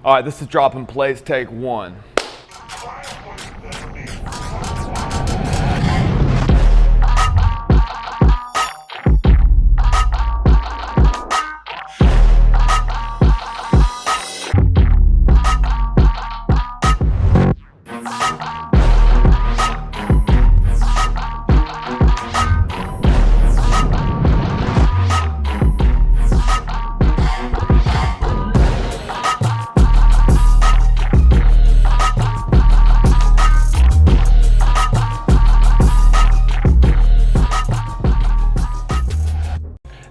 All right, this is dropping plates, take one.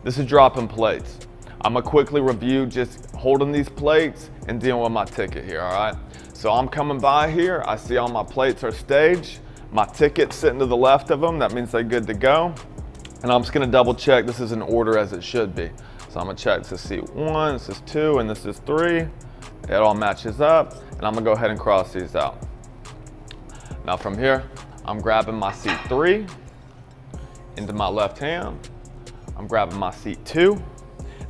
This is dropping plates. I'm gonna quickly review just holding these plates and dealing with my ticket here, all right? So I'm coming by here, I see all my plates are staged, my ticket's sitting to the left of them, that means they're good to go. And I'm just gonna double check this is in order as it should be. So I'm gonna check, this is seat 1, this is 2, and this is 3. It all matches up, and I'm gonna go ahead and cross these out. Now from here, I'm grabbing my seat 3 into my left hand. I'm grabbing my seat 2.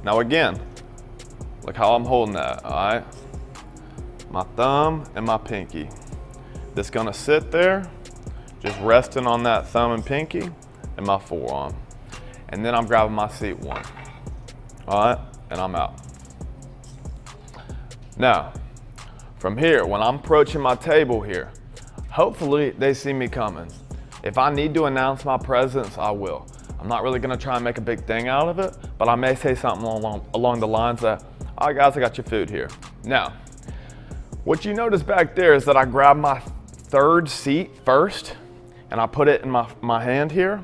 Now again, look how I'm holding that, all right? My thumb and my pinky. This gonna sit there, just resting on that thumb and pinky and my forearm. And then I'm grabbing my seat 1, all right? And I'm out. Now, from here, when I'm approaching my table here, hopefully they see me coming. If I need to announce my presence, I will. I'm not really gonna try and make a big thing out of it, but I may say something along the lines that, all right guys, I got your food here. Now, what you notice back there is that I grab my third seat first, and I put it in my hand here,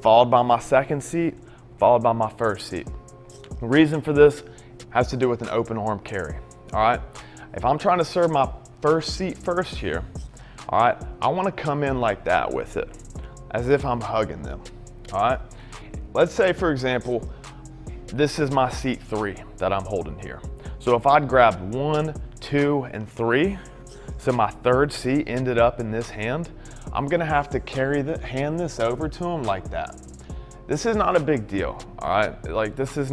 followed by my second seat, followed by my first seat. The reason for this has to do with an open arm carry, all right? If I'm trying to serve my first seat first here, all right, I wanna come in like that with it, as if I'm hugging them, all right? Let's say, for example, this is my seat 3 that I'm holding here. So if I'd grabbed 1, 2, and 3, so my third seat ended up in this hand, I'm gonna have to hand this over to him like that. This is not a big deal, all right? Like this ain't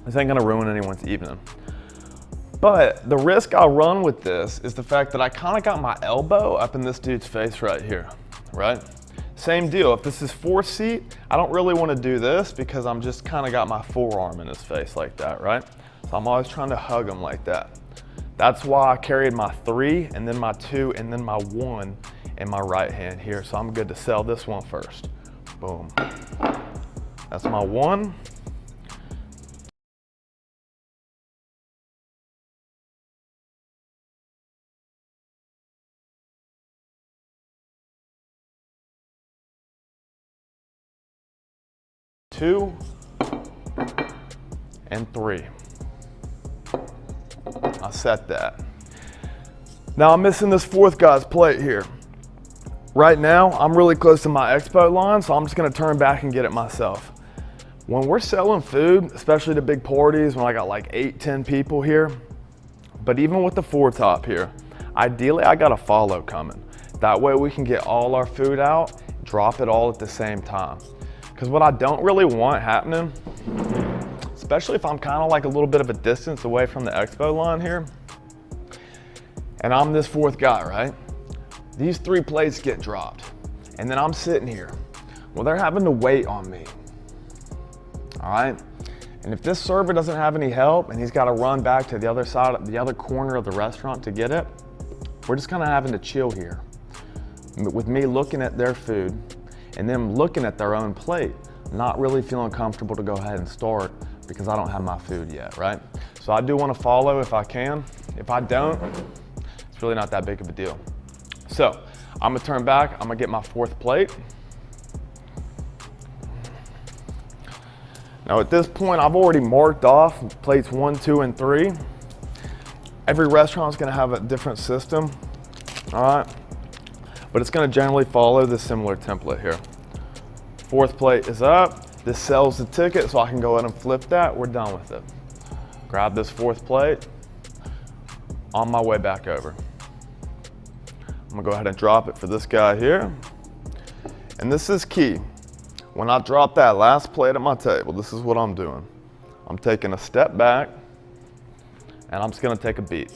gonna ruin anyone's evening. But the risk I'll run with this is the fact that I kinda got my elbow up in this dude's face right here, right? Same deal, if this is 4th seat, I don't really wanna do this because I'm just kinda got my forearm in his face like that, right? So I'm always trying to hug him like that. That's why I carried my 3 and then my 2 and then my 1 in my right hand here. So I'm good to sell this one first. Boom. That's my 1. Two and 3. I set that. Now I'm missing this 4th guy's plate here. Right now, I'm really close to my expo line, so I'm just gonna turn back and get it myself. When we're selling food, especially to big parties, when I got like 8, 10 people here, but even with the 4 top here, ideally I got a follow coming. That way we can get all our food out, drop it all at the same time. Because what I don't really want happening, especially if I'm kind of like a little bit of a distance away from the expo line here, and I'm this 4th guy, right? These 3 plates get dropped, and then I'm sitting here. Well, they're having to wait on me, all right? And if this server doesn't have any help and he's got to run back to the other side, the other corner of the restaurant to get it, we're just kind of having to chill here. With me looking at their food, and them looking at their own plate, not really feeling comfortable to go ahead and start because I don't have my food yet, right? So I do want to follow if I can. If I don't, it's really not that big of a deal. So I'm gonna turn back, I'm gonna get my 4th plate. Now at this point, I've already marked off plates 1, 2, and 3. Every restaurant's gonna have a different system, all right? But it's gonna generally follow this similar template here. 4th plate is up. This sells the ticket, so I can go ahead and flip that. We're done with it. Grab this 4th plate, on my way back over. I'm gonna go ahead and drop it for this guy here. And this is key. When I drop that last plate at my table, this is what I'm doing. I'm taking a step back, and I'm just gonna take a beat.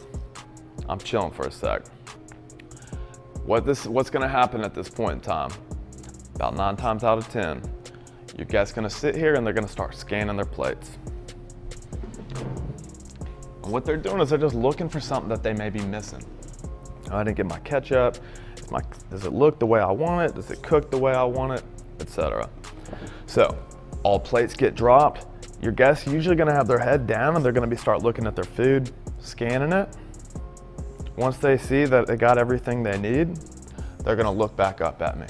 I'm chilling for a sec. What's gonna happen at this point in time? About 9 times out of 10, your guest's gonna sit here and they're gonna start scanning their plates. And what they're doing is they're just looking for something that they may be missing. I didn't get my ketchup. Does it look the way I want it? Does it cook the way I want it? Etc. So, all plates get dropped. Your guest's usually gonna have their head down and they're gonna start looking at their food, scanning it. Once they see that they got everything they need, they're gonna look back up at me.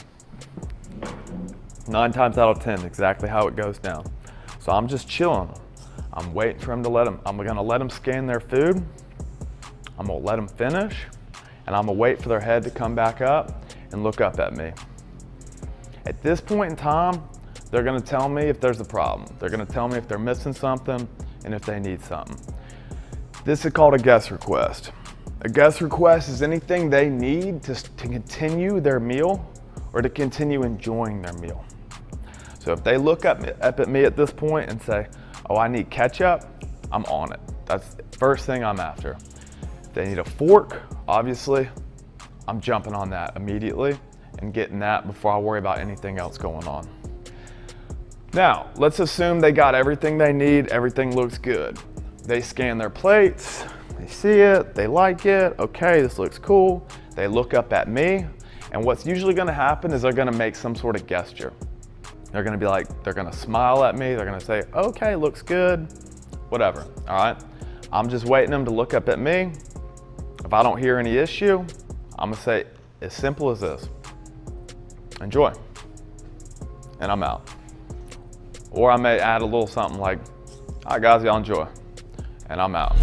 9 times out of 10, exactly how it goes down. So I'm just chilling. I'm waiting for them to I'm gonna let them scan their food. I'm gonna let them finish, and I'm gonna wait for their head to come back up and look up at me. At this point in time, they're gonna tell me if there's a problem. They're gonna tell me if they're missing something and if they need something. This is called a guest request. A guest request is anything they need to continue their meal or to continue enjoying their meal. So if they look up at me at this point and say, oh, I need ketchup, I'm on it. That's the first thing I'm after. If they need a fork, obviously, I'm jumping on that immediately and getting that before I worry about anything else going on. Now, let's assume they got everything they need, everything looks good. They scan their plates, they see it, they like it, okay, this looks cool. They look up at me, and what's usually gonna happen is they're gonna make some sort of gesture. They're gonna be like, they're gonna smile at me, they're gonna say, okay, looks good, whatever, all right? I'm just waiting them to look up at me. If I don't hear any issue, I'm gonna say, as simple as this, enjoy, and I'm out. Or I may add a little something like, all right guys, y'all enjoy, and I'm out.